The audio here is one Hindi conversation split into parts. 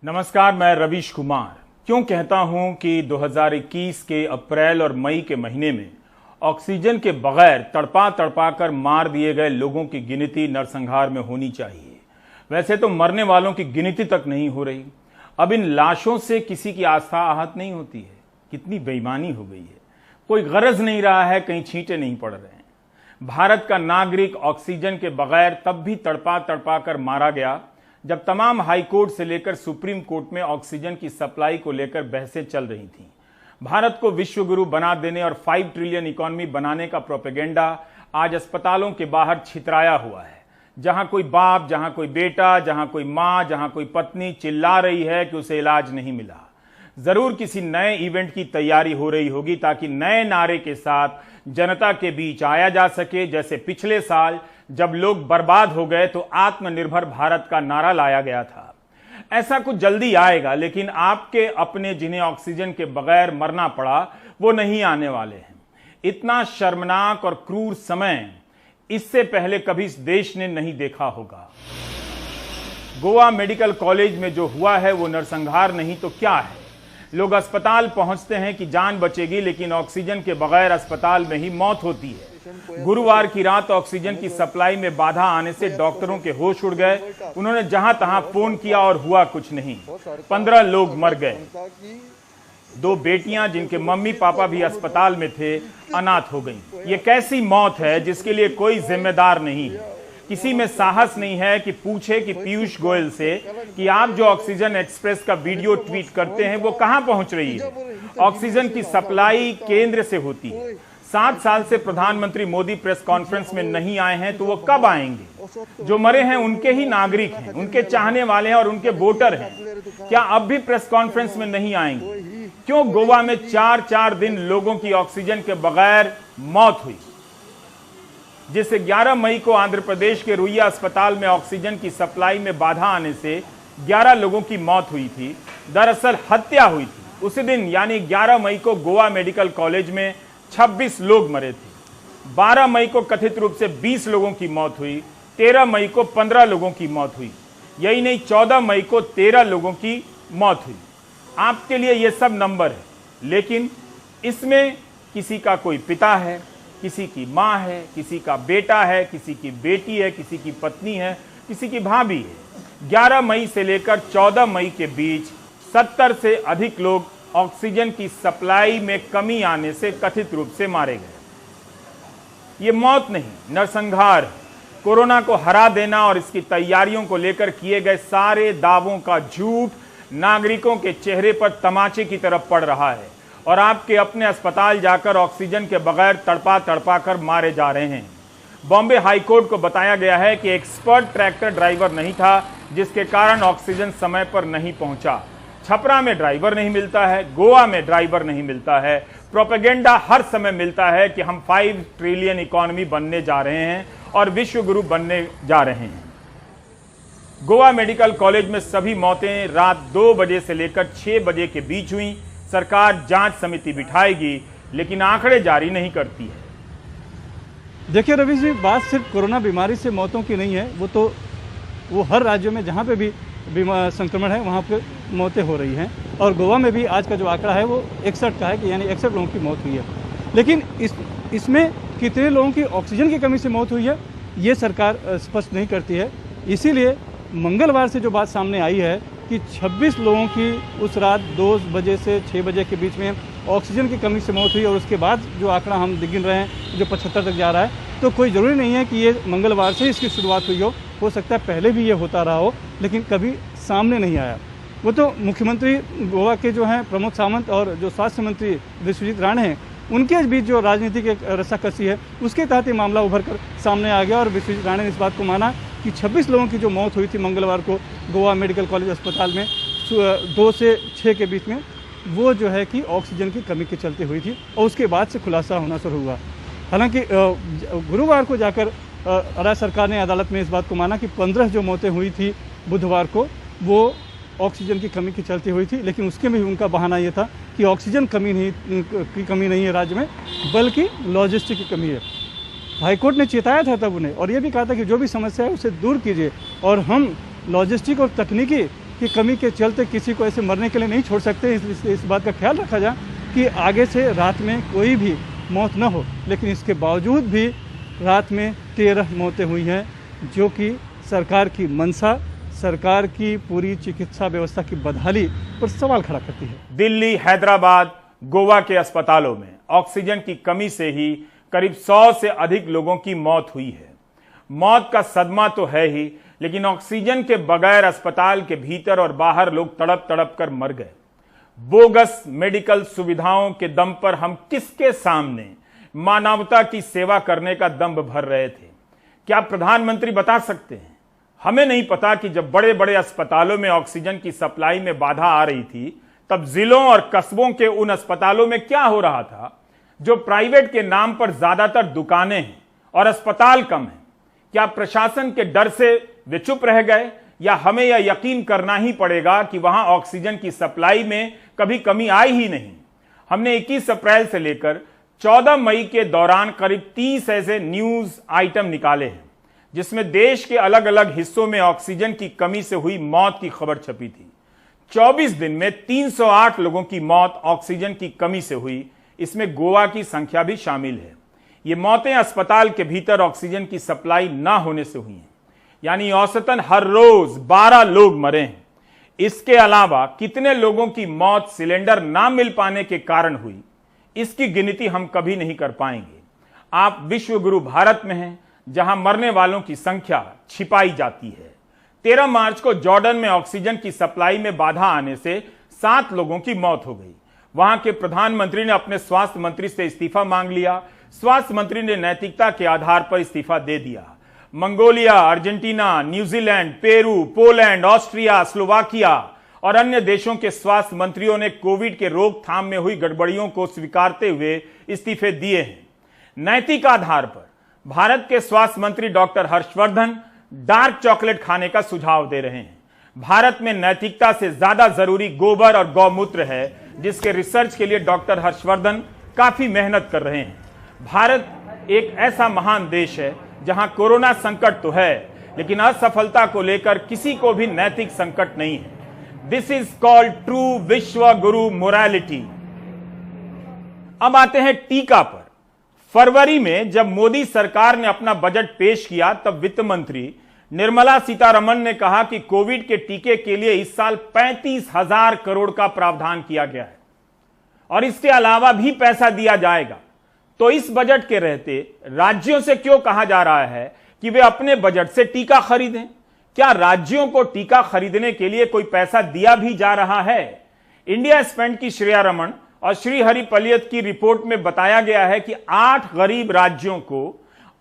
नमस्कार, मैं रवीश कुमार। क्यों कहता हूं कि 2021 के अप्रैल और मई के महीने में ऑक्सीजन के बगैर तड़पा तड़पा कर मार दिए गए लोगों की गिनती नरसंहार में होनी चाहिए। वैसे तो मरने वालों की गिनती तक नहीं हो रही। अब इन लाशों से किसी की आस्था आहत नहीं होती है। कितनी बेईमानी हो गई है। कोई गरज नहीं रहा है, कहीं छींटे नहीं पड़ रहे हैं। भारत का नागरिक ऑक्सीजन के बगैर तब भी तड़पा तड़पा कर मारा गया जब तमाम हाई कोर्ट से लेकर सुप्रीम कोर्ट में ऑक्सीजन की सप्लाई को लेकर बहसें चल रही थीं। भारत को विश्व गुरु बना देने और 5 ट्रिलियन इकोनॉमी बनाने का प्रोपेगेंडा आज अस्पतालों के बाहर छितराया हुआ है। जहां कोई बाप, जहां कोई बेटा, जहां कोई मां, जहां कोई पत्नी चिल्ला रही है कि उसे इलाज नहीं मिला। जरूर किसी नए इवेंट की तैयारी हो रही होगी ताकि नए नारे के साथ जनता के बीच आया जा सके। जैसे पिछले साल जब लोग बर्बाद हो गए तो आत्मनिर्भर भारत का नारा लाया गया था। ऐसा कुछ जल्दी आएगा, लेकिन आपके अपने जिन्हें ऑक्सीजन के बगैर मरना पड़ा वो नहीं आने वाले हैं। इतना शर्मनाक और क्रूर समय इससे पहले कभी इस देश ने नहीं देखा होगा। गोवा मेडिकल कॉलेज में जो हुआ है वो नरसंहार नहीं तो क्या है। लोग अस्पताल पहुंचते हैं कि जान बचेगी, लेकिन ऑक्सीजन के बगैर अस्पताल में ही मौत होती है। गुरुवार की रात ऑक्सीजन की सप्लाई में बाधा आने से डॉक्टरों के होश उड़ गए। उन्होंने जहां तहां फोन किया और हुआ कुछ नहीं। 15 लोग मर गए। 2 बेटियां जिनके मम्मी पापा भी अस्पताल में थे अनाथ हो गईं। ये कैसी मौत है जिसके लिए कोई जिम्मेदार नहीं है। किसी में साहस नहीं है कि पूछे कि पीयूष गोयल से कि आप जो ऑक्सीजन एक्सप्रेस का वीडियो ट्वीट करते हैं वो कहां पहुंच रही है। ऑक्सीजन की सप्लाई केंद्र से होती है। 7 साल से प्रधानमंत्री मोदी प्रेस कॉन्फ्रेंस में नहीं आए हैं तो वो कब आएंगे। जो मरे हैं उनके ही नागरिक हैं, उनके चाहने वाले हैं और उनके वोटर हैं। क्या अब भी प्रेस कॉन्फ्रेंस में नहीं आएंगे। क्यों गोवा में 4-4 दिन लोगों की ऑक्सीजन के बगैर मौत हुई, जिससे 11 मई को आंध्र प्रदेश के रुइया अस्पताल में ऑक्सीजन की सप्लाई में बाधा आने से 11 लोगों की मौत हुई थी। दरअसल हत्या हुई थी उसी दिन, यानी 11 मई को गोवा मेडिकल कॉलेज में 26 लोग मरे थे। 12 मई को कथित रूप से 20 लोगों की मौत हुई। 13 मई को 15 लोगों की मौत हुई। यही नहीं, 14 मई को 13 लोगों की मौत हुई। आपके लिए ये सब नंबर है, लेकिन इसमें किसी का कोई पिता है, किसी की मां है, किसी का बेटा है, किसी की बेटी है, किसी की पत्नी है, किसी की भाभी है। 11 मई से लेकर 14 मई के बीच 70 से अधिक लोग ऑक्सीजन की सप्लाई में कमी आने से कथित रूप से मारे गए। ये मौत नहीं, नरसंहार है। कोरोना को हरा देना और इसकी तैयारियों को लेकर किए गए सारे दावों का झूठ नागरिकों के चेहरे पर तमाचे की तरफ पड़ रहा है और आपके अपने अस्पताल जाकर ऑक्सीजन के बगैर तड़पा तड़पा कर मारे जा रहे हैं। बॉम्बे हाईकोर्ट को बताया गया है कि एक्सपर्ट ट्रैक्टर ड्राइवर नहीं था, जिसके कारण ऑक्सीजन समय पर नहीं पहुंचा। छपरा में ड्राइवर नहीं मिलता है, गोवा में ड्राइवर नहीं मिलता है। प्रोपेगेंडा हर समय मिलता है कि हम 5 ट्रिलियन इकोनॉमी बनने जा रहे हैं और विश्व गुरु बनने जा रहे हैं। गोवा मेडिकल कॉलेज में सभी मौतें रात 2 बजे से लेकर 6 बजे के बीच हुई। सरकार जांच समिति बिठाएगी, लेकिन आंकड़े जारी नहीं करती है। देखिए रवि जी, बात सिर्फ कोरोना बीमारी से मौतों की नहीं है। वो हर राज्यों में जहाँ पे भी संक्रमण है वहाँ पे मौतें हो रही हैं। और गोवा में भी आज का जो आंकड़ा है वो 61 का है कि यानी 61 लोगों की मौत हुई है। लेकिन इसमें कितने लोगों की ऑक्सीजन की कमी से मौत हुई है ये सरकार स्पष्ट नहीं करती है। इसीलिए मंगलवार से जो बात सामने आई है कि 26 लोगों की उस रात 2 बजे से 6 बजे के बीच में ऑक्सीजन की कमी से मौत हुई और उसके बाद जो आंकड़ा हम गिन रहे हैं जो 75 तक जा रहा है, तो कोई ज़रूरी नहीं है कि ये मंगलवार से इसकी शुरुआत हुई हो सकता है पहले भी ये होता रहा हो, लेकिन कभी सामने नहीं आया। वो तो मुख्यमंत्री गोवा के जो हैं प्रमोद सावंत और जो स्वास्थ्य मंत्री विश्वजीत राणे हैं, उनके बीच जो राजनीतिक एक रस्साकसी है उसके तहत ये मामला उभर कर सामने आ गया और विश्वजीत राणे ने इस बात को माना कि 26 लोगों की जो मौत हुई थी मंगलवार को गोवा मेडिकल कॉलेज अस्पताल में 2 से 6 के बीच में, वो जो है कि ऑक्सीजन की कमी के चलते हुई थी और उसके बाद से खुलासा होना शुरू हुआ। हालांकि गुरुवार को जाकर राज्य सरकार ने अदालत में इस बात को माना कि 15 जो मौतें हुई थी बुधवार को वो ऑक्सीजन की कमी के चलते हुई थी, लेकिन उसके में भी उनका बहाना ये था कि ऑक्सीजन की कमी नहीं है राज्य में, बल्कि लॉजिस्टिक की कमी है। हाईकोर्ट ने चेताया था तब उन्हें और ये भी कहा था कि जो भी समस्या है उसे दूर कीजिए और हम लॉजिस्टिक और तकनीकी कि कमी के चलते किसी को ऐसे मरने के लिए नहीं छोड़ सकते। इस बात का ख्याल रखा जाए कि आगे से रात में कोई भी मौत न हो। लेकिन इसके बावजूद भी रात में 13 मौतें हुई हैं, जो कि सरकार की मंशा, सरकार की पूरी चिकित्सा व्यवस्था की बदहाली पर सवाल खड़ा करती है। दिल्ली, हैदराबाद, गोवा के अस्पतालों में ऑक्सीजन की कमी से ही करीब 100 से अधिक लोगों की मौत हुई है। मौत का सदमा तो है ही, लेकिन ऑक्सीजन के बगैर अस्पताल के भीतर और बाहर लोग तड़प तड़प कर मर गए। बोगस मेडिकल सुविधाओं के दम पर हम किसके सामने मानवता की सेवा करने का दम्भ भर रहे थे? क्या प्रधानमंत्री बता सकते हैं? हमें नहीं पता कि जब बड़े बड़े अस्पतालों में ऑक्सीजन की सप्लाई में बाधा आ रही थी, तब जिलों और कस्बों के उन अस्पतालों में क्या हो रहा था जो प्राइवेट के नाम पर ज्यादातर दुकानें हैं और अस्पताल कम हैं? क्या प्रशासन के डर से वे चुप रह गए, या हमें यह यकीन करना ही पड़ेगा कि वहां ऑक्सीजन की सप्लाई में कभी कमी आई ही नहीं? हमने 21 अप्रैल से लेकर 14 मई के दौरान करीब 30 ऐसे न्यूज आइटम निकाले हैं जिसमें देश के अलग अलग हिस्सों में ऑक्सीजन की कमी से हुई मौत की खबर छपी थी। 24 दिन में 308 लोगों की मौत ऑक्सीजन की कमी से हुई। इसमें गोवा की संख्या भी शामिल है। ये मौतें अस्पताल के भीतर ऑक्सीजन की सप्लाई ना होने से हुई हैं, यानी औसतन हर रोज 12 लोग मरे हैं। इसके अलावा कितने लोगों की मौत सिलेंडर ना मिल पाने के कारण हुई, इसकी गिनती हम कभी नहीं कर पाएंगे। आप विश्व गुरु भारत में हैं, जहां मरने वालों की संख्या छिपाई जाती है। 13 मार्च को जॉर्डन में ऑक्सीजन की सप्लाई में बाधा आने से 7 लोगों की मौत हो गई। वहां के प्रधानमंत्री ने अपने स्वास्थ्य मंत्री से इस्तीफा मांग लिया। स्वास्थ्य मंत्री ने नैतिकता के आधार पर इस्तीफा दे दिया। Mongolia, Argentina, New Zealand, Peru, Poland, Austria, Slovakia और अन्य देशों के स्वास्थ्य मंत्रियों ने कोविड के रोकथाम में हुई गड़बड़ियों को स्वीकारते हुए इस्तीफे दिए हैं। नैतिक आधार पर भारत के स्वास्थ्य मंत्री डॉक्टर हर्षवर्धन डार्क चॉकलेट खाने का सुझाव दे रहे हैं। भारत में नैतिकता से ज्यादा जरूरी गोबर और गौमूत्र है, जिसके रिसर्च के लिए डॉक्टर हर्षवर्धन काफी मेहनत कर रहे हैं। भारत एक ऐसा महान देश है जहां कोरोना संकट तो है, लेकिन असफलता को लेकर किसी को भी नैतिक संकट नहीं है। दिस इज कॉल्ड ट्रू विश्व गुरु मोरालिटी। अब आते हैं टीका पर। फरवरी में जब मोदी सरकार ने अपना बजट पेश किया, तब वित्त मंत्री निर्मला सीतारमण ने कहा कि कोविड के टीके के लिए इस साल 35,000 करोड़ का प्रावधान किया गया है और इसके अलावा भी पैसा दिया जाएगा। तो इस बजट के रहते राज्यों से क्यों कहा जा रहा है कि वे अपने बजट से टीका खरीदें? क्या राज्यों को टीका खरीदने के लिए कोई पैसा दिया भी जा रहा है? इंडिया स्पेंड की श्रेया रमन और श्रीहरि पलियत की रिपोर्ट में बताया गया है कि 8 गरीब राज्यों को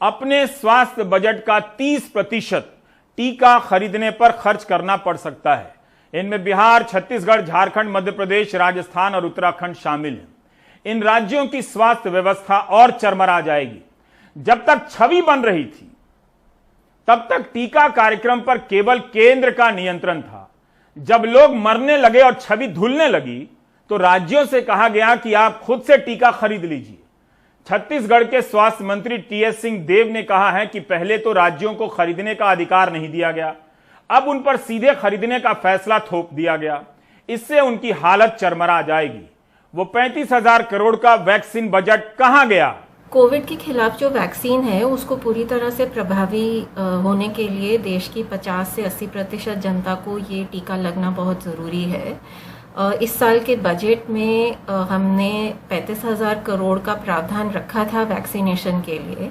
अपने स्वास्थ्य बजट का 30% टीका खरीदने पर खर्च करना पड़ सकता है। इनमें बिहार, छत्तीसगढ़, झारखंड, मध्य प्रदेश, राजस्थान और उत्तराखंड शामिल हैं। इन राज्यों की स्वास्थ्य व्यवस्था और चरमरा जाएगी। जब तक छवि बन रही थी, तब तक टीका कार्यक्रम पर केवल केंद्र का नियंत्रण था। जब लोग मरने लगे और छवि धुलने लगी, तो राज्यों से कहा गया कि आप खुद से टीका खरीद लीजिए। छत्तीसगढ़ के स्वास्थ्य मंत्री टीएस सिंह देव ने कहा है कि पहले तो राज्यों को खरीदने का अधिकार नहीं दिया गया, अब उन पर सीधे खरीदने का फैसला थोप दिया गया। इससे उनकी हालत चरमरा जाएगी। वो 35,000 करोड़ का वैक्सीन बजट कहां गया? कोविड के खिलाफ जो वैक्सीन है उसको पूरी तरह से प्रभावी होने के लिए देश की 50 से 80% जनता को ये टीका लगना बहुत ज़रूरी है। इस साल के बजट में हमने 35,000 करोड़ का प्रावधान रखा था वैक्सीनेशन के लिए।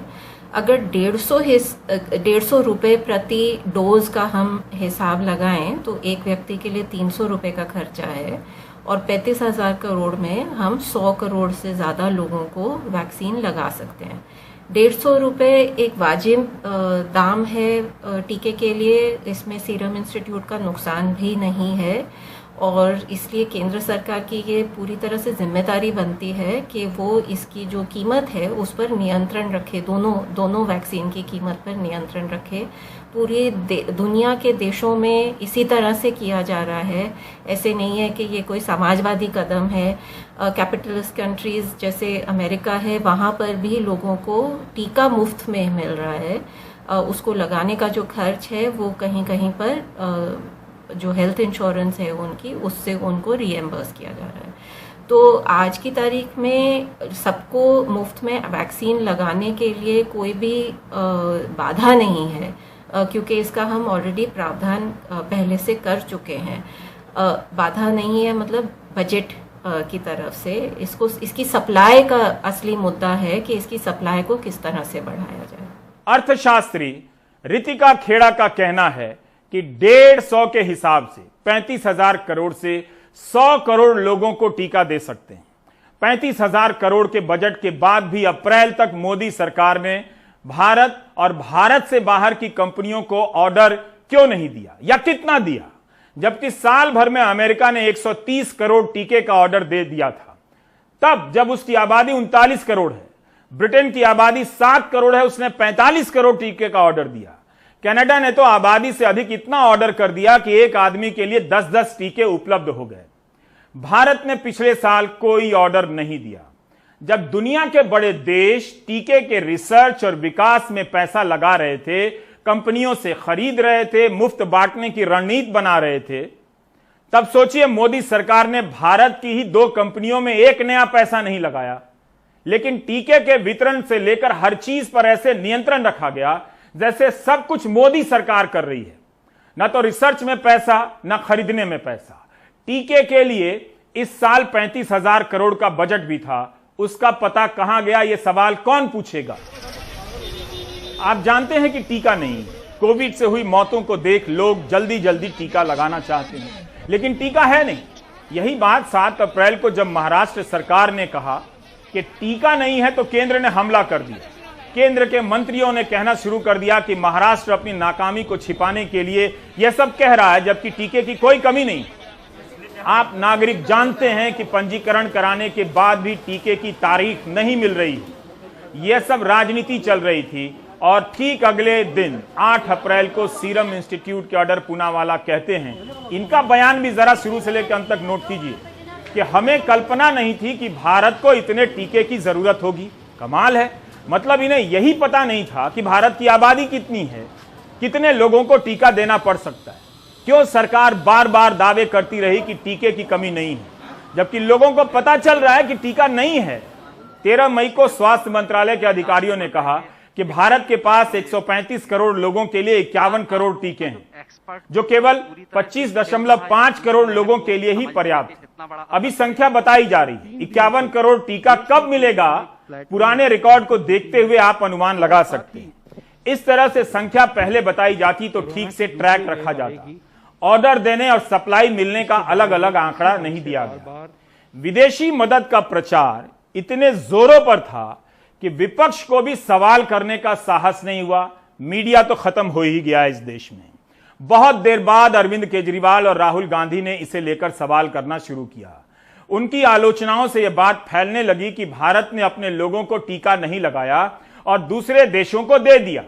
अगर 150 रुपये प्रति डोज का हम हिसाब लगाएं तो एक व्यक्ति के लिए 300 रुपये का खर्चा है और 35,000 करोड़ में हम 100 करोड़ से ज़्यादा लोगों को वैक्सीन लगा सकते हैं। 150 रुपये एक वाजिब दाम है टीके के लिए। इसमें सीरम इंस्टीट्यूट का नुकसान भी नहीं है और इसलिए केंद्र सरकार की ये पूरी तरह से जिम्मेदारी बनती है कि वो इसकी जो कीमत है उस पर नियंत्रण रखे, दोनों वैक्सीन की कीमत पर नियंत्रण रखे। पूरी दुनिया के देशों में इसी तरह से किया जा रहा है। ऐसे नहीं है कि ये कोई समाजवादी कदम है। कैपिटलिस्ट कंट्रीज जैसे अमेरिका है, वहाँ पर भी लोगों को टीका मुफ्त में मिल रहा है। उसको लगाने का जो खर्च है वो कहीं कहीं पर जो हेल्थ इंश्योरेंस है उनकी, उससे उनको रीएम्बर्स किया जा रहा है। तो आज की तारीख में सबको मुफ्त में वैक्सीन लगाने के लिए कोई भी बाधा नहीं है, क्योंकि इसका हम ऑलरेडी प्रावधान पहले से कर चुके हैं। बाधा नहीं है मतलब बजट की तरफ से इसकी सप्लाई का असली मुद्दा है कि इसकी सप्लाई को किस तरह से बढ़ाया जाए। अर्थशास्त्री रितिका खेड़ा का कहना है कि 150 के हिसाब से 35,000 करोड़ से 100 करोड़ लोगों को टीका दे सकते हैं। 35,000 करोड़ के बजट के बाद भी अप्रैल तक मोदी सरकार ने भारत और भारत से बाहर की कंपनियों को ऑर्डर क्यों नहीं दिया या कितना दिया, जबकि साल भर में अमेरिका ने 130 करोड़ टीके का ऑर्डर दे दिया था। तब जब उसकी आबादी 39 करोड़ है, ब्रिटेन की आबादी 7 करोड़ है, उसने 45 करोड़ टीके का ऑर्डर दिया। कनाडा ने तो आबादी से अधिक इतना ऑर्डर कर दिया कि एक आदमी के लिए 10-10 टीके उपलब्ध हो गए। भारत ने पिछले साल कोई ऑर्डर नहीं दिया। जब दुनिया के बड़े देश टीके के रिसर्च और विकास में पैसा लगा रहे थे, कंपनियों से खरीद रहे थे, मुफ्त बांटने की रणनीति बना रहे थे, तब सोचिए मोदी सरकार ने भारत की ही 2 कंपनियों में एक नया पैसा नहीं लगाया, लेकिन टीके के वितरण से लेकर हर चीज पर ऐसे नियंत्रण रखा गया जैसे सब कुछ मोदी सरकार कर रही है। न तो रिसर्च में पैसा, न खरीदने में पैसा। टीके के लिए इस साल 35,000 करोड़ का बजट भी था, उसका पता कहां गया, यह सवाल कौन पूछेगा। आप जानते हैं कि टीका नहीं, कोविड से हुई मौतों को देख लोग जल्दी जल्दी टीका लगाना चाहते हैं, लेकिन टीका है नहीं। यही बात 7 अप्रैल को जब महाराष्ट्र सरकार ने कहा कि टीका नहीं है तो केंद्र ने हमला कर दिया। केंद्र के मंत्रियों ने कहना शुरू कर दिया कि महाराष्ट्र अपनी नाकामी को छिपाने के लिए यह सब कह रहा है, जबकि टीके की कोई कमी नहीं। आप नागरिक जानते हैं कि पंजीकरण कराने के बाद भी टीके की तारीख नहीं मिल रही। यह सब राजनीति चल रही थी। और ठीक अगले दिन 8 अप्रैल को सीरम इंस्टीट्यूट के ऑर्डर पूनावाला कहते हैं, इनका बयान भी जरा शुरू से लेकर अंत तक नोट कीजिए, कि हमें कल्पना नहीं थी कि भारत को इतने टीके की जरूरत होगी। कमाल है, मतलब इन्हें यही पता नहीं था कि भारत की आबादी कितनी है, कितने लोगों को टीका देना पड़ सकता है। क्यों सरकार बार बार दावे करती रही कि टीके की कमी नहीं है, जबकि लोगों को पता चल रहा है कि टीका नहीं है। 13 मई को स्वास्थ्य मंत्रालय के अधिकारियों ने कहा कि भारत के पास 135 करोड़ लोगों के लिए 51 करोड़ टीके हैं, जो केवल 25.5 करोड़ लोगों के लिए ही पर्याप्त है। अभी संख्या बताई जा रही है। 51 करोड़ टीका कब मिलेगा, पुराने रिकॉर्ड को देखते हुए आप अनुमान लगा सकते हैं। इस तरह से संख्या पहले बताई जाती तो ठीक से ट्रैक रखा जाता। ऑर्डर देने और सप्लाई मिलने का अलग अलग आंकड़ा नहीं दिया गया। विदेशी मदद का प्रचार इतने जोरों पर था कि विपक्ष को भी सवाल करने का साहस नहीं हुआ। मीडिया तो खत्म हो ही गया इस देश में। बहुत देर बाद अरविंद केजरीवाल और राहुल गांधी ने इसे लेकर सवाल करना शुरू किया। उनकी आलोचनाओं से यह बात फैलने लगी कि भारत ने अपने लोगों को टीका नहीं लगाया और दूसरे देशों को दे दिया।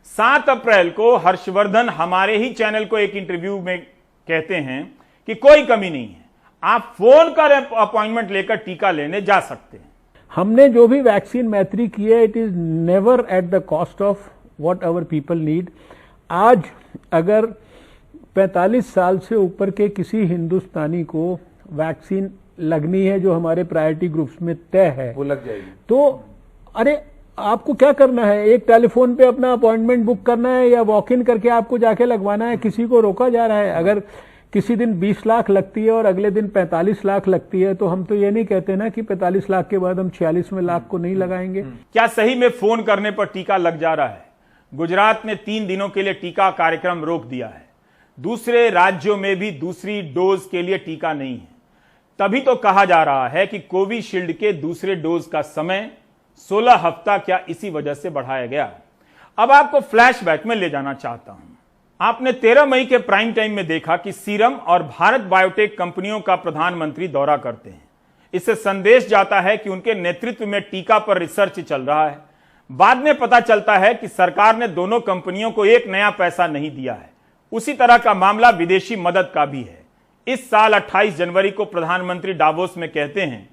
7 अप्रैल को हर्षवर्धन हमारे ही चैनल को एक इंटरव्यू में कहते हैं कि कोई कमी नहीं है, आप फोन कर अपॉइंटमेंट लेकर टीका लेने जा सकते हैं। हमने जो भी वैक्सीन मैत्री की है, it is never at the cost of what our people need. आज अगर 45 साल से ऊपर के किसी हिंदुस्तानी को वैक्सीन लगनी है जो हमारे प्रायोरिटी ग्रुप्स में तय है, वो लग जाएगी। तो अरे आपको क्या करना है, एक टेलीफोन पे अपना अपॉइंटमेंट बुक करना है या वॉक इन करके आपको जाके लगवाना है। किसी को रोका जा रहा है। अगर किसी दिन 20 लाख लगती है और अगले दिन 45 लाख लगती है, तो हम तो ये नहीं कहते ना कि 45 लाख के बाद हम 46वें लाख को नहीं लगाएंगे। क्या सही में फोन करने पर टीका लग जा रहा है? गुजरात ने 3 दिनों के लिए टीका कार्यक्रम रोक दिया है। दूसरे राज्यों में भी दूसरी डोज के लिए टीका नहीं है। तभी तो कहा जा रहा है कि कोविशील्ड के दूसरे डोज का समय 16 हफ्ता क्या इसी वजह से बढ़ाया गया। अब आपको फ्लैशबैक में ले जाना चाहता हूं। आपने 13 मई के प्राइम टाइम में देखा कि सीरम और भारत बायोटेक कंपनियों का प्रधानमंत्री दौरा करते हैं। इससे संदेश जाता है कि उनके नेतृत्व में टीका पर रिसर्च चल रहा है। बाद में पता चलता है कि सरकार ने दोनों कंपनियों को एक नया पैसा नहीं दिया है। उसी तरह का मामला विदेशी मदद का भी है। इस साल 28 जनवरी को प्रधानमंत्री डावोस में कहते हैं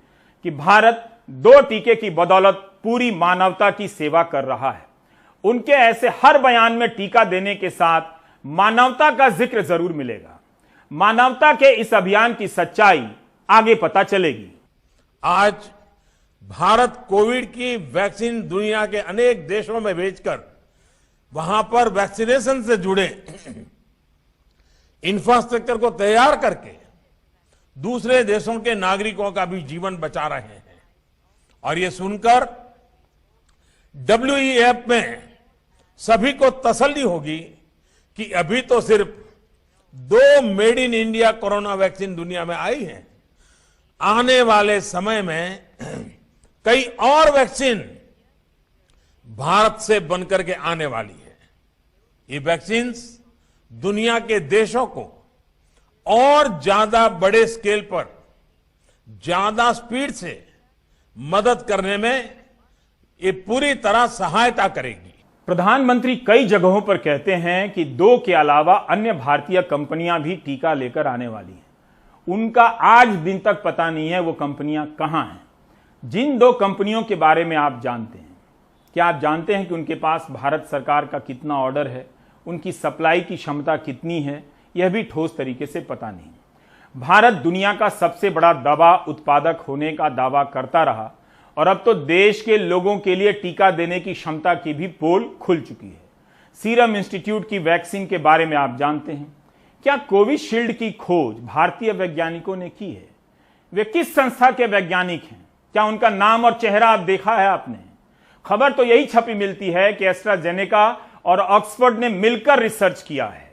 कि भारत 2 टीके की बदौलत पूरी मानवता की सेवा कर रहा है। उनके ऐसे हर बयान में टीका देने के साथ मानवता का जिक्र जरूर मिलेगा। मानवता के इस अभियान की सच्चाई आगे पता चलेगी। आज भारत कोविड की वैक्सीन दुनिया के अनेक देशों में भेजकर वहां पर वैक्सीनेशन से जुड़े इंफ्रास्ट्रक्चर को तैयार करके दूसरे देशों के नागरिकों का भी जीवन बचा रहे हैं। और ये सुनकर WEF में सभी को तसल्ली होगी कि अभी तो सिर्फ 2 made in India corona vaccine दुनिया में आई हैं। आने वाले समय में कई और वैक्सीन भारत से बनकर के आने वाली है। ये वैक्सीन्स दुनिया के देशों को और ज्यादा बड़े स्केल पर ज्यादा स्पीड से मदद करने में ये पूरी तरह सहायता करेगी। प्रधानमंत्री कई जगहों पर कहते हैं कि 2 के अलावा अन्य भारतीय कंपनियां भी टीका लेकर आने वाली हैं। उनका आज दिन तक पता नहीं है वो कंपनियां कहां हैं। जिन 2 कंपनियों के बारे में आप जानते हैं, क्या आप जानते हैं कि उनके पास भारत सरकार का कितना ऑर्डर है, उनकी सप्लाई की क्षमता कितनी है? यह भी ठोस तरीके से पता नहीं। भारत दुनिया का सबसे बड़ा दवा उत्पादक होने का दावा करता रहा और अब तो देश के लोगों के लिए टीका देने की क्षमता की भी पोल खुल चुकी है। सीरम इंस्टीट्यूट की वैक्सीन के बारे में आप जानते हैं। क्या कोविशील्ड की खोज भारतीय वैज्ञानिकों ने की है? वे किस संस्था के वैज्ञानिक हैं? क्या उनका नाम और चेहरा आप देखा है आपने? खबर तो यही छपी मिलती है कि एस्ट्राजेनेका और ऑक्सफोर्ड ने मिलकर रिसर्च किया है।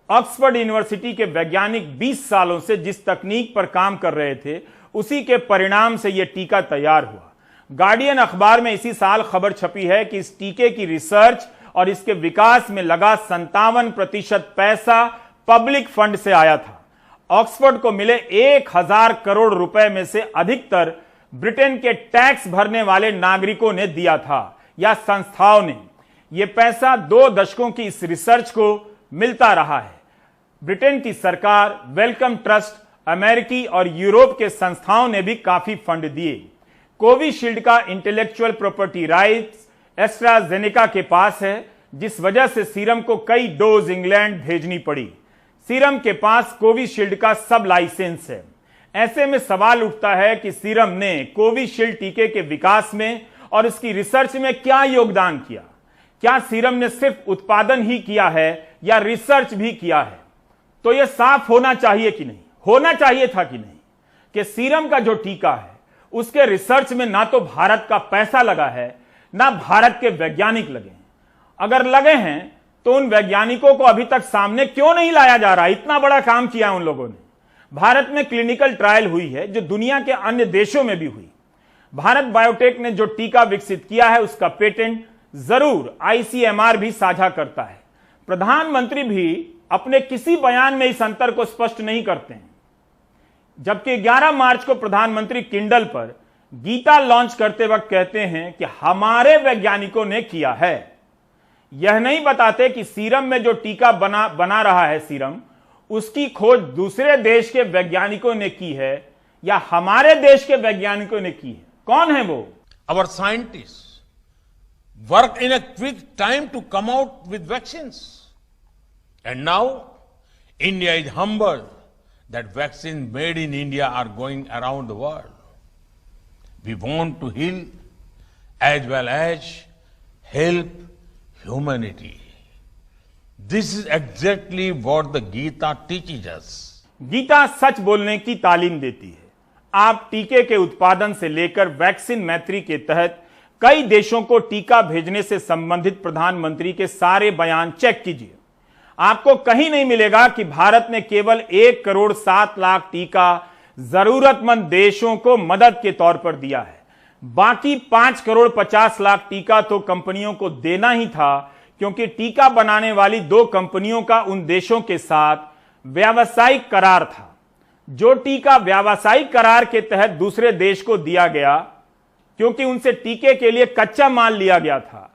ऑक्सफोर्ड यूनिवर्सिटी के वैज्ञानिक 20 सालों से जिस तकनीक पर काम कर रहे थे, उसी के परिणाम से यह टीका तैयार हुआ। गार्डियन अखबार में इसी साल खबर छपी है कि इस टीके की रिसर्च और इसके विकास में लगा 57% पैसा पब्लिक फंड से आया था। ऑक्सफोर्ड को मिले 1000 करोड़ रुपए में से अधिकतर ब्रिटेन के टैक्स भरने वाले नागरिकों ने दिया था या संस्थाओं ने। यह पैसा 2 दशकों की इस रिसर्च को मिलता रहा है। ब्रिटेन की सरकार, वेलकम ट्रस्ट, अमेरिकी और यूरोप के संस्थाओं ने भी काफी फंड दिए। कोविशील्ड का इंटेलेक्चुअल प्रॉपर्टी राइट्स एस्ट्राजेनेका के पास है, जिस वजह से सीरम को कई डोज इंग्लैंड भेजनी पड़ी। सीरम के पास कोविशील्ड का सब लाइसेंस है। ऐसे में सवाल उठता है कि सीरम ने कोविशील्ड टीके के विकास में और इसकी रिसर्च में क्या योगदान किया? क्या सीरम ने सिर्फ उत्पादन ही किया है या रिसर्च भी किया है? तो यह साफ होना चाहिए कि नहीं, होना चाहिए था कि नहीं, कि सीरम का जो टीका है उसके रिसर्च में ना तो भारत का पैसा लगा है, ना भारत के वैज्ञानिक लगे हैं। अगर लगे हैं तो उन वैज्ञानिकों को अभी तक सामने क्यों नहीं लाया जा रहा? इतना बड़ा काम किया उन लोगों ने। भारत में क्लिनिकल ट्रायल हुई है जो दुनिया के अन्य देशों में भी हुई। भारत बायोटेक ने जो टीका विकसित किया है उसका पेटेंट जरूर ICMR भी साझा करता है। प्रधानमंत्री भी अपने किसी बयान में इस अंतर को स्पष्ट नहीं करते हैं। जबकि 11 मार्च को प्रधानमंत्री किंडल पर गीता लॉन्च करते वक्त कहते हैं कि हमारे वैज्ञानिकों ने किया है। यह नहीं बताते कि सीरम में जो टीका बना रहा है सीरम, उसकी खोज दूसरे देश के वैज्ञानिकों ने की है या हमारे देश के वैज्ञानिकों ने की है। कौन है वो? Our scientists work in a quick time to come out with vaccines. And now India is humbled that vaccines made in India are going around the world. We want to heal as well as help humanity. This is exactly what the Gita teaches us. Gita सच बोलने की तालीम देती है। आप टीके के उत्पादन से लेकर वैक्सीन मैत्री के तहत कई देशों को टीका भेजने से संबंधित प्रधानमंत्री के सारे बयान चेक कीजिए। आपको कहीं नहीं मिलेगा कि भारत ने केवल 1 करोड़ 7 लाख टीका जरूरतमंद देशों को मदद के तौर पर दिया है। बाकी 5 करोड़ 50 लाख टीका तो कंपनियों को देना ही था, क्योंकि टीका बनाने वाली 2 कंपनियों का उन देशों के साथ व्यावसायिक करार था। जो टीका व्यावसायिक करार के तहत दूसरे देश को दिया गया, क्योंकि उनसे टीके के लिए कच्चा माल लिया गया था,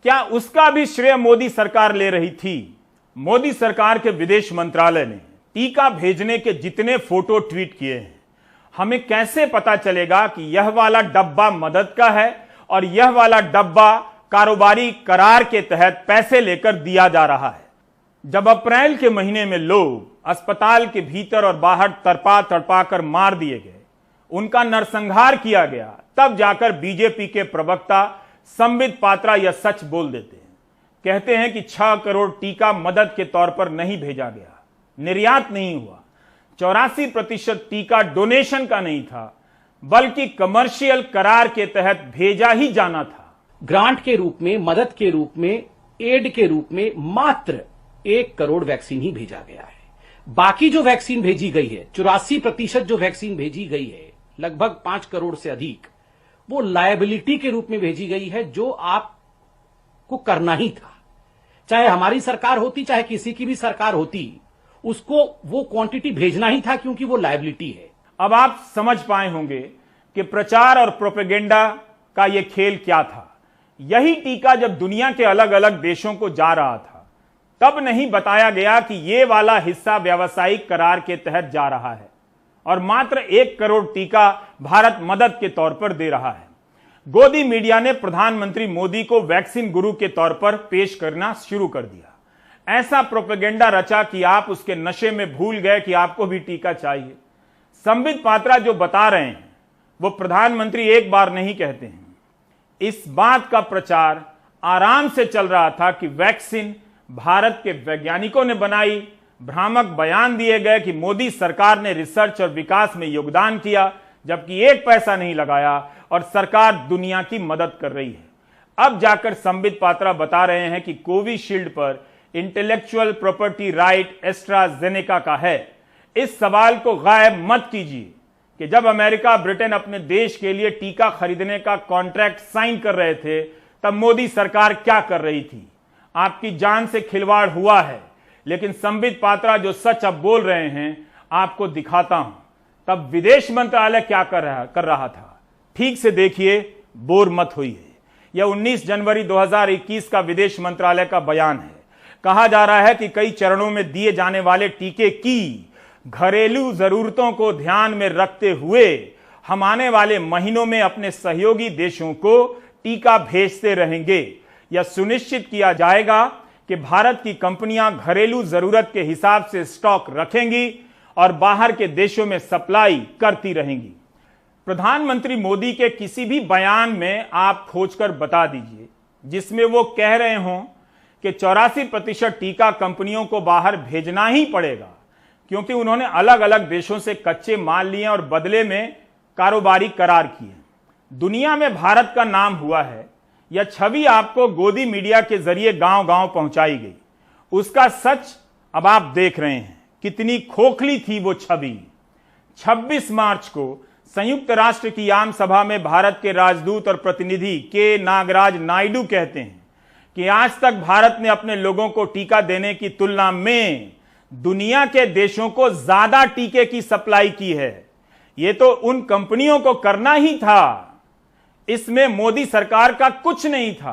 क्या उसका भी श्रेय मोदी सरकार ले रही थी? मोदी सरकार के विदेश मंत्रालय ने टीका भेजने के जितने फोटो ट्वीट किए हैं, हमें कैसे पता चलेगा कि यह वाला डब्बा मदद का है और यह वाला डब्बा कारोबारी करार के तहत पैसे लेकर दिया जा रहा है? जब अप्रैल के महीने में लोग अस्पताल के भीतर और बाहर तड़पा तड़पा कर मार दिए गए, उनका नरसंहार किया गया, तब जाकर बीजेपी के प्रवक्ता संबित पात्रा यह सच बोल देते हैं। कहते हैं कि 6 करोड़ टीका मदद के तौर पर नहीं भेजा गया, निर्यात नहीं हुआ। 84% टीका डोनेशन का नहीं था, बल्कि कमर्शियल करार के तहत भेजा ही जाना था। ग्रांट के रूप में, मदद के रूप में, एड के रूप में मात्र 1 करोड़ वैक्सीन ही भेजा गया है। बाकी जो वैक्सीन भेजी गई है, 84% जो वैक्सीन भेजी गई है, लगभग 5 करोड़ से अधिक, वो लायबिलिटी के रूप में भेजी गई है, जो आपको करना ही था। चाहे हमारी सरकार होती, चाहे किसी की भी सरकार होती, उसको वो क्वांटिटी भेजना ही था, क्योंकि वो लायबिलिटी है। अब आप समझ पाए होंगे कि प्रचार और प्रोपेगेंडा का यह खेल क्या था। यही टीका जब दुनिया के अलग अलग देशों को जा रहा था, तब नहीं बताया गया कि यह वाला हिस्सा व्यावसायिक करार के तहत जा रहा है और मात्र 1 करोड़ टीका भारत मदद के तौर पर दे रहा है। गोदी मीडिया ने प्रधानमंत्री मोदी को वैक्सीन गुरु के तौर पर पेश करना शुरू कर दिया। ऐसा प्रोपेगेंडा रचा कि आप उसके नशे में भूल गए कि आपको भी टीका चाहिए। संबित पात्रा जो बता रहे हैं वो प्रधानमंत्री एक बार नहीं कहते हैं। इस बात का प्रचार आराम से चल रहा था कि वैक्सीन भारत के वैज्ञानिकों ने बनाई। भ्रामक बयान दिए गए कि मोदी सरकार ने रिसर्च और विकास में योगदान किया, जबकि 1 पैसा नहीं लगाया और सरकार दुनिया की मदद कर रही है। अब जाकर संबित पात्रा बता रहे हैं कि कोविशील्ड पर इंटेलेक्चुअल प्रॉपर्टी राइट एस्ट्राजेनेका का है। इस सवाल को गायब मत कीजिए कि जब अमेरिका ब्रिटेन अपने देश के लिए टीका खरीदने का कॉन्ट्रैक्ट साइन कर रहे थे, तब मोदी सरकार क्या कर रही थी। आपकी जान से खिलवाड़ हुआ है, लेकिन संबित पात्रा जो सच अब बोल रहे हैं आपको दिखाता हूं। तब विदेश मंत्रालय क्या कर रहा था, ठीक से देखिए, बोर मत होइए। यह 19 जनवरी 2021 का विदेश मंत्रालय का बयान है। कहा जा रहा है कि कई चरणों में दिए जाने वाले टीके की घरेलू जरूरतों को ध्यान में रखते हुए हम आने वाले महीनों में अपने सहयोगी देशों को टीका भेजते रहेंगे। यह सुनिश्चित किया जाएगा कि भारत की कंपनियां घरेलू जरूरत के हिसाब से स्टॉक रखेंगी और बाहर के देशों में सप्लाई करती रहेंगी। प्रधानमंत्री मोदी के किसी भी बयान में आप खोजकर बता दीजिए जिसमें वो कह रहे हों कि 84% टीका कंपनियों को बाहर भेजना ही पड़ेगा, क्योंकि उन्होंने अलग अलग देशों से कच्चे माल लिए और बदले में कारोबारी करार किए। दुनिया में भारत का नाम हुआ है, यह छवि आपको गोदी मीडिया के जरिए गांव गांव पहुंचाई गई। उसका सच अब आप देख रहे हैं। कितनी खोखली थी वो छवि। 26 मार्च को संयुक्त राष्ट्र की आम सभा में भारत के राजदूत और प्रतिनिधि के नागराज नायडू कहते हैं कि आज तक भारत ने अपने लोगों को टीका देने की तुलना में दुनिया के देशों को ज्यादा टीके की सप्लाई की है। यह तो उन कंपनियों को करना ही था, इसमें मोदी सरकार का कुछ नहीं था।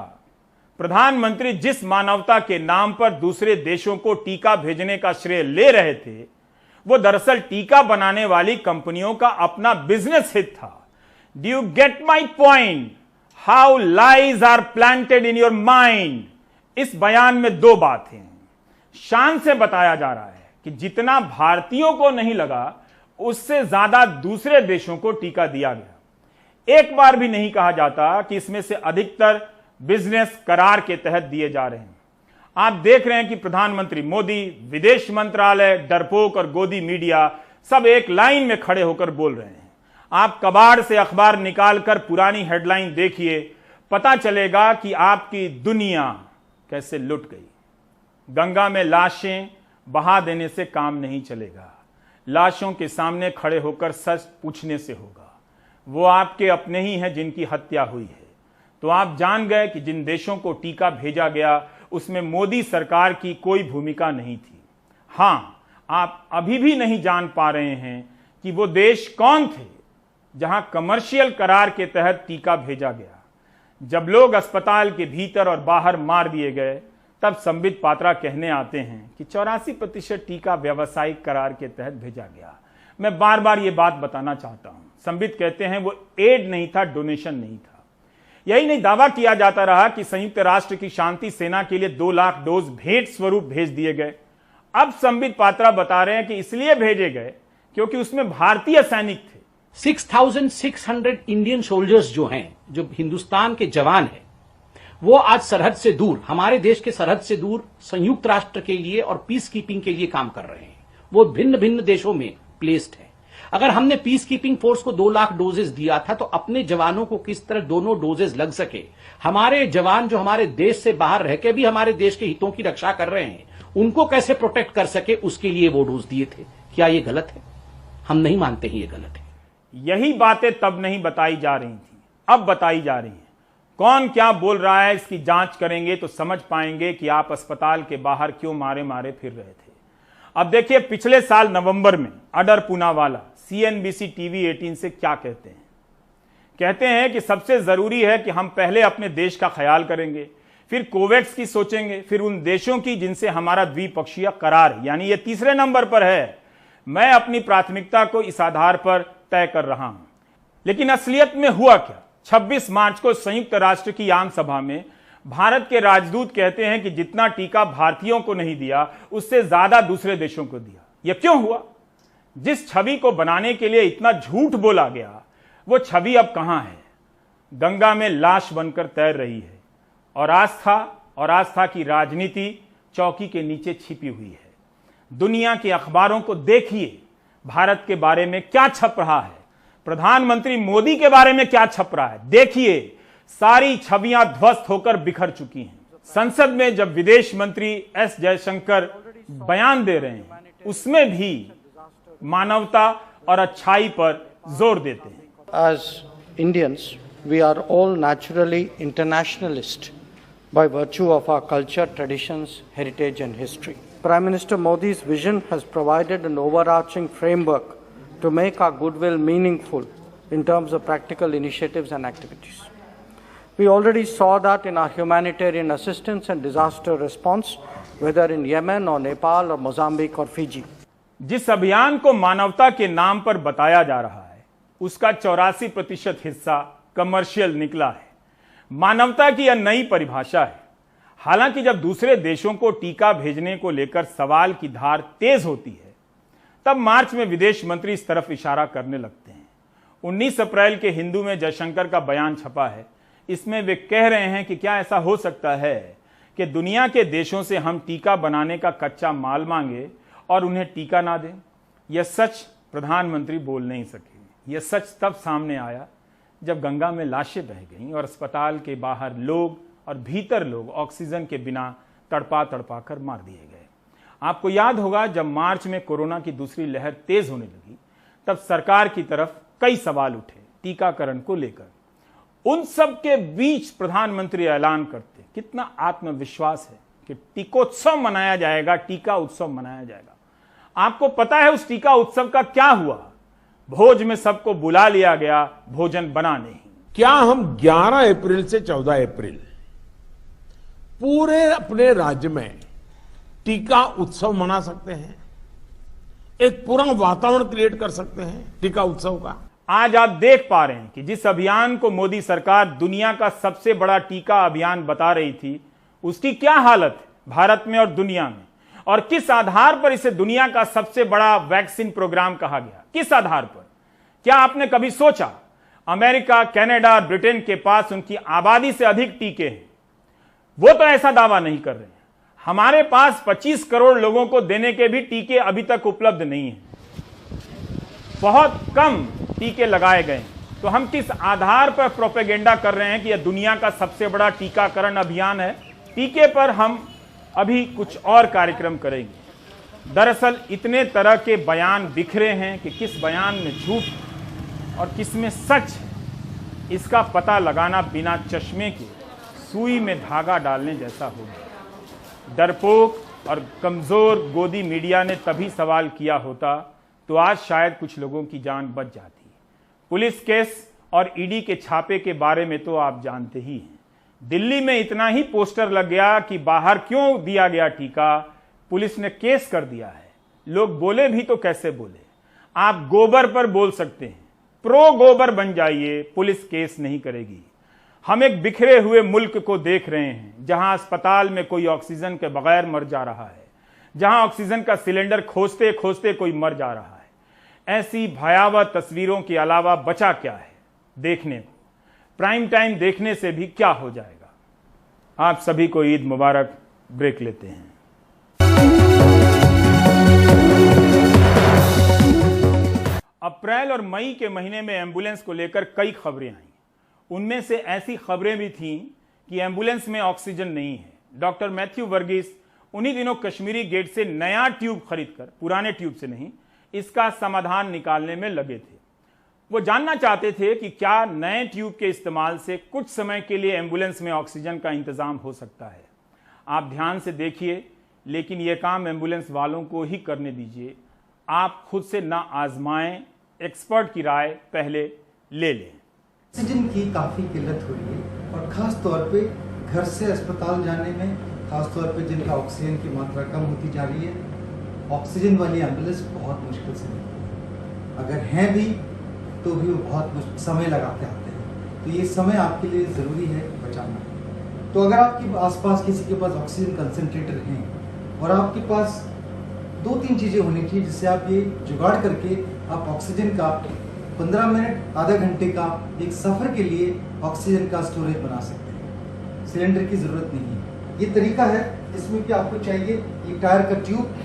प्रधानमंत्री जिस मानवता के नाम पर दूसरे देशों को टीका भेजने का श्रेय ले रहे थे, वो दरअसल टीका बनाने वाली कंपनियों का अपना बिजनेस हित था। Do you get my point? How lies are planted in your mind. इस बयान में 2 बातें शान से बताया जा रहा है कि जितना भारतीयों को नहीं लगा, उससे ज्यादा दूसरे देशों को टीका दिया गया। एक बार भी नहीं कहा जाता कि इसमें से अधिकतर बिजनेस करार के तहत दिए जा रहे हैं। आप देख रहे हैं कि प्रधानमंत्री मोदी, विदेश मंत्रालय, डरपोक और गोदी मीडिया सब एक लाइन में खड़े होकर बोल रहे हैं। आप कबाड़ से अखबार निकालकर पुरानी हेडलाइन देखिए, पता चलेगा कि आपकी दुनिया कैसे लुट गई। गंगा में लाशें बहा देने से काम नहीं चलेगा। लाशों के सामने खड़े होकर सच पूछने से होगा। वो आपके अपने ही हैं जिनकी हत्या हुई है। तो आप जान गए कि जिन देशों को टीका भेजा गया उसमें मोदी सरकार की कोई भूमिका नहीं थी। हां, आप अभी भी नहीं जान पा रहे हैं कि वो देश कौन थे जहां कमर्शियल करार के तहत टीका भेजा गया। जब लोग अस्पताल के भीतर और बाहर मार दिए गए, तब संबित पात्रा कहने आते हैं कि 84% टीका व्यावसायिक करार के तहत भेजा गया। मैं बार बार ये बात बताना चाहता हूं। संबित कहते हैं वो एड नहीं था, डोनेशन नहीं था। यही नहीं, दावा किया जाता रहा कि संयुक्त राष्ट्र की शांति सेना के लिए 2 लाख डोज भेंट स्वरूप भेज दिए गए। अब संबित पात्रा बता रहे हैं कि इसलिए भेजे गए क्योंकि उसमें भारतीय सैनिक थे। 6,600 इंडियन सोल्जर्स जो हैं, जो हिंदुस्तान के जवान हैं, वो आज सरहद से दूर, हमारे देश के सरहद से दूर संयुक्त राष्ट्र के लिए और पीस कीपिंग के लिए काम कर रहे हैं। वो भिन्न भिन्न देशों में प्लेस्ड है। अगर हमने पीस कीपिंग फोर्स को 2 लाख डोजेस दिया था तो अपने जवानों को किस तरह दोनों डोजेस लग सके, हमारे जवान जो हमारे देश से बाहर रह के भी हमारे देश के हितों की रक्षा कर रहे हैं, उनको कैसे प्रोटेक्ट कर सके, उसके लिए वो डोज दिए थे। क्या ये गलत है? हम नहीं मानते हैं ये गलत है। यही बातें तब नहीं बताई जा रही थी, अब बताई जा रही हैं। कौन क्या बोल रहा है इसकी जांच करेंगे तो समझ पाएंगे कि आप अस्पताल के बाहर क्यों मारे मारे फिर रहे थे। अब देखिए, पिछले साल नवंबर में अडर पूनावाला CNBC TV 18 से क्या कहते हैं। कहते हैं कि सबसे जरूरी है कि हम पहले अपने देश का ख्याल करेंगे, फिर कोवैक्स की सोचेंगे, फिर उन देशों की जिनसे हमारा द्विपक्षीय करार, यानी ये तीसरे नंबर पर है। मैं अपनी प्राथमिकता को इस आधार पर तय कर रहा हूं। लेकिन असलियत में हुआ क्या? 26 मार्च को संयुक्त राष्ट्र की आम सभा में भारत के राजदूत कहते हैं कि जितना टीका भारतीयों को नहीं दिया, उससे ज्यादा दूसरे देशों को दिया। यह क्यों हुआ? जिस छवि को बनाने के लिए इतना झूठ बोला गया, वो छवि अब कहां है? गंगा में लाश बनकर तैर रही है और आस्था की राजनीति चौकी के नीचे छिपी हुई है। दुनिया के अखबारों को देखिए, भारत के बारे में क्या छप रहा है, प्रधानमंत्री मोदी के बारे में क्या छप रहा है। देखिए, सारी छवियां ध्वस्त होकर बिखर चुकी हैं। संसद में जब विदेश मंत्री S जयशंकर बयान दे रहे हैं, उसमें भी मानवता और अच्छाई पर जोर देते हैं। As Indians, we are all naturally internationalist by virtue of our culture, traditions, heritage and history. Prime Minister Modi's vision has provided an overarching framework to make our goodwill meaningful in terms of practical initiatives and activities. We already saw that in our humanitarian assistance and disaster response, whether in Yemen or Nepal or Mozambique or Fiji. जिस अभियान को मानवता के नाम पर बताया जा रहा है, उसका 84% हिस्सा कमर्शियल निकला है। मानवता की यह नई परिभाषा है। हालांकि जब दूसरे देशों को टीका भेजने को लेकर सवाल की धार तेज होती है, तब मार्च में विदेश मंत्री इस तरफ इशारा करने लगते हैं। 19 अप्रैल के हिंदू में जयशंकर का बयान छपा है। इसमें वे कह रहे हैं कि क्या ऐसा हो सकता है कि दुनिया के देशों से हम टीका बनाने का कच्चा माल मांगे और उन्हें टीका ना दें। यह सच प्रधानमंत्री बोल नहीं सके। यह सच तब सामने आया जब गंगा में लाशें बह गईं और अस्पताल के बाहर लोग और भीतर लोग ऑक्सीजन के बिना तड़पा तड़पा कर मार दिए गए। आपको याद होगा, जब मार्च में कोरोना की दूसरी लहर तेज होने लगी, तब सरकार की तरफ कई सवाल उठे टीकाकरण को लेकर। उन सब के बीच प्रधानमंत्री ऐलान करते, कितना आत्मविश्वास है कि टीकोत्सव मनाया जाएगा, टीका उत्सव मनाया जाएगा। आपको पता है उस टीका उत्सव का क्या हुआ? भोज में सबको बुला लिया गया, भोजन बना नहीं। क्या हम 11 अप्रैल से 14 अप्रैल पूरे अपने राज्य में टीका उत्सव मना सकते हैं? एक पूरा वातावरण क्रिएट कर सकते हैं टीका उत्सव का। आज आप देख पा रहे हैं कि जिस अभियान को मोदी सरकार दुनिया का सबसे बड़ा टीका अभियान बता रही थी, उसकी क्या हालत है भारत में और दुनिया में, और किस आधार पर इसे दुनिया का सबसे बड़ा वैक्सीन प्रोग्राम कहा गया? किस आधार पर? क्या आपने कभी सोचा अमेरिका, कनाडा, ब्रिटेन के पास उनकी आबादी से अधिक टीके हैं? वो तो ऐसा दावा नहीं कर रहे हैं। हमारे पास 25 करोड़ लोगों को देने के भी टीके अभी तक उपलब्ध नहीं है। बहुत कम टीके लगाए गए। तो हम किस आधार पर प्रोपेगेंडा कर रहे हैं कि यह दुनिया का सबसे बड़ा टीकाकरण अभियान है? टीके पर हम अभी कुछ और कार्यक्रम करेंगे। दरअसल इतने तरह के बयान बिखरे हैं कि किस बयान में झूठ और किस में सच है, इसका पता लगाना बिना चश्मे के सुई में धागा डालने जैसा होगा। डरपोक और कमजोर गोदी मीडिया ने तभी सवाल किया होता तो आज शायद कुछ लोगों की जान बच जाती। पुलिस केस और ईडी के छापे के बारे में तो आप जानते ही हैं। दिल्ली में इतना ही पोस्टर लग गया कि बाहर क्यों दिया गया टीका, पुलिस ने केस कर दिया है। लोग बोले भी तो कैसे बोले? आप गोबर पर बोल सकते हैं, प्रो गोबर बन जाइए, पुलिस केस नहीं करेगी। हम एक बिखरे हुए मुल्क को देख रहे हैं जहां अस्पताल में कोई ऑक्सीजन के बगैर मर जा रहा है, जहां ऑक्सीजन का सिलेंडर खोजते खोजते कोई मर जा रहा है। ऐसी भयावह तस्वीरों के अलावा बचा क्या है देखने को? प्राइम टाइम देखने से भी क्या हो जाएगा? आप सभी को ईद मुबारक। ब्रेक लेते हैं। अप्रैल और मई के महीने में एम्बुलेंस को लेकर कई खबरें आईं। उनमें से ऐसी खबरें भी थीं कि एम्बुलेंस में ऑक्सीजन नहीं है। डॉक्टर मैथ्यू वर्गीस उन्हीं दिनों कश्मीरी गेट से नया ट्यूब खरीदकर, पुराने ट्यूब से नहीं, इसका समाधान निकालने में लगे थे। वो जानना चाहते थे कि क्या नए ट्यूब के इस्तेमाल से कुछ समय के लिए एम्बुलेंस में ऑक्सीजन का इंतजाम हो सकता है। आप ध्यान से देखिए, लेकिन यह काम एम्बुलेंस वालों को ही करने दीजिए। आप खुद से ना आजमाएं, एक्सपर्ट की राय पहले ले लें। ऑक्सीजन की काफ़ी किल्लत हो रही है और ख़ास तौर पे घर से अस्पताल जाने में, ख़ास तौर पे जिनका ऑक्सीजन की मात्रा कम होती जा रही है, ऑक्सीजन वाली एम्बुलेंस बहुत मुश्किल से मिलती है। अगर हैं भी तो भी वो बहुत समय लगा के आते हैं। तो ये समय आपके लिए ज़रूरी है बचाना। तो अगर आपके आसपास किसी के पास ऑक्सीजन कंसनट्रेटर हैं और आपके पास 2-3 चीज़ें होनी चाहिए जिससे आप ये जुगाड़ करके आप ऑक्सीजन का 15 मिनट, आधा घंटे का एक सफ़र के लिए ऑक्सीजन का स्टोरेज बना सकते हैं। सिलेंडर की ज़रूरत नहीं है। ये तरीका है जिसमें कि आपको चाहिए ये टायर का ट्यूब,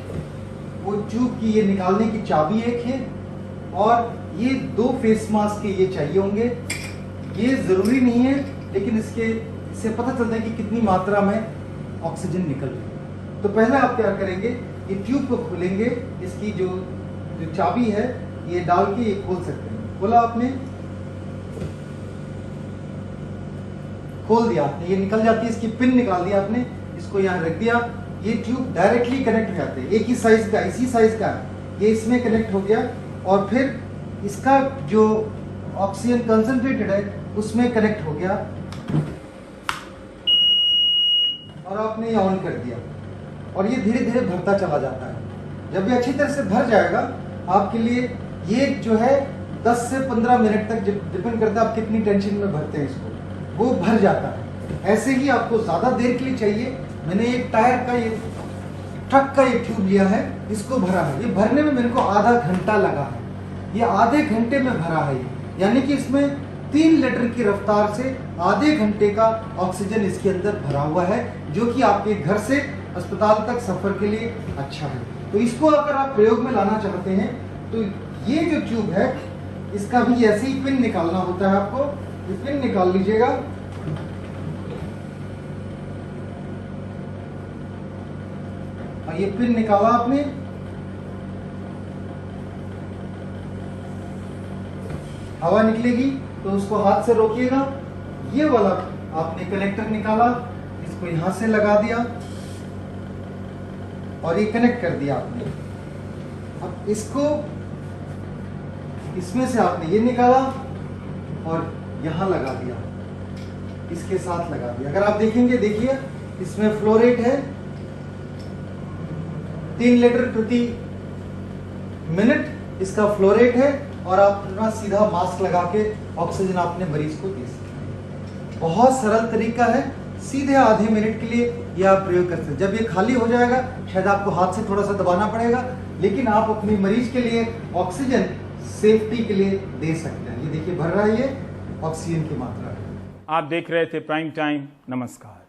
वो ट्यूब की ये निकालने की चाबी एक है और ये 2 फेस मास्क के ये चाहिए होंगे। ये ज़रूरी नहीं है, लेकिन इससे पता चलता है कि कितनी मात्रा में ऑक्सीजन निकल रही है। तो पहले आप क्या करेंगे, ये ट्यूब को खोलेंगे, इसकी जो चाबी है ये डाल के ये खोल सकते हैं। खोला आपने, खोल दिया आपने, ये निकल जाती है, इसकी पिन निकाल दिया आपने, इसको यहाँ रख दिया। ये ट्यूब डायरेक्टली कनेक्ट हो जाते हैं, एक ही साइज का, इसी साइज का ये इसमें कनेक्ट हो गया और फिर इसका जो ऑक्सीजन कंसंट्रेटेड है उसमें कनेक्ट हो गया और आपने ये ऑन कर दिया और ये धीरे धीरे भरता चला जाता है। जब ये अच्छी तरह से भर जाएगा आपके लिए, ये जो है 10 से 15 मिनट तक, डिपेंड करता है आप कितनी टेंशन में भरते हैं इसको, वो भर जाता है। ऐसे ही आपको ज़्यादा देर के लिए चाहिए। मैंने एक टायर का, ये ट्रक का ये ट्यूब लिया है, इसको भरा है। ये भरने में मेरे को आधा घंटा लगा है। ये आधे घंटे में भरा है, यानी कि इसमें 3 लीटर की रफ्तार से आधे घंटे का ऑक्सीजन इसके अंदर भरा हुआ है, जो कि आपके घर से अस्पताल तक सफर के लिए अच्छा है। तो इसको अगर आप प्रयोग में लाना चाहते हैं तो ये जो ट्यूब है इसका भी ऐसे ही पिन निकालना होता है आपको। ये पिन निकाल लीजिएगा और ये पिन निकाला आपने, हवा निकलेगी तो उसको हाथ से रोकिएगा। ये वाला आपने कनेक्टर निकाला, इसको यहां से लगा दिया और ये कनेक्ट कर दिया आपने। अब इसको इसमें से आपने ये निकाला और यहां लगा दिया, इसके साथ लगा दिया। अगर आप देखेंगे, देखिए इसमें फ्लो रेट है 3 लीटर प्रति मिनट इसका फ्लो रेट है और आप अपना सीधा मास्क लगा के ऑक्सीजन अपने मरीज को दे सकते हैं। बहुत सरल तरीका है, सीधे आधे मिनट के लिए ये आप प्रयोग कर सकते हैं। जब ये खाली हो जाएगा शायद आपको हाथ से थोड़ा सा दबाना पड़ेगा, लेकिन आप अपने मरीज के लिए ऑक्सीजन सेफ्टी के लिए दे सकते हैं। ये देखिए भर रहा है, ये ऑक्सीजन की मात्रा है। आप देख रहे थे प्राइम टाइम। नमस्कार।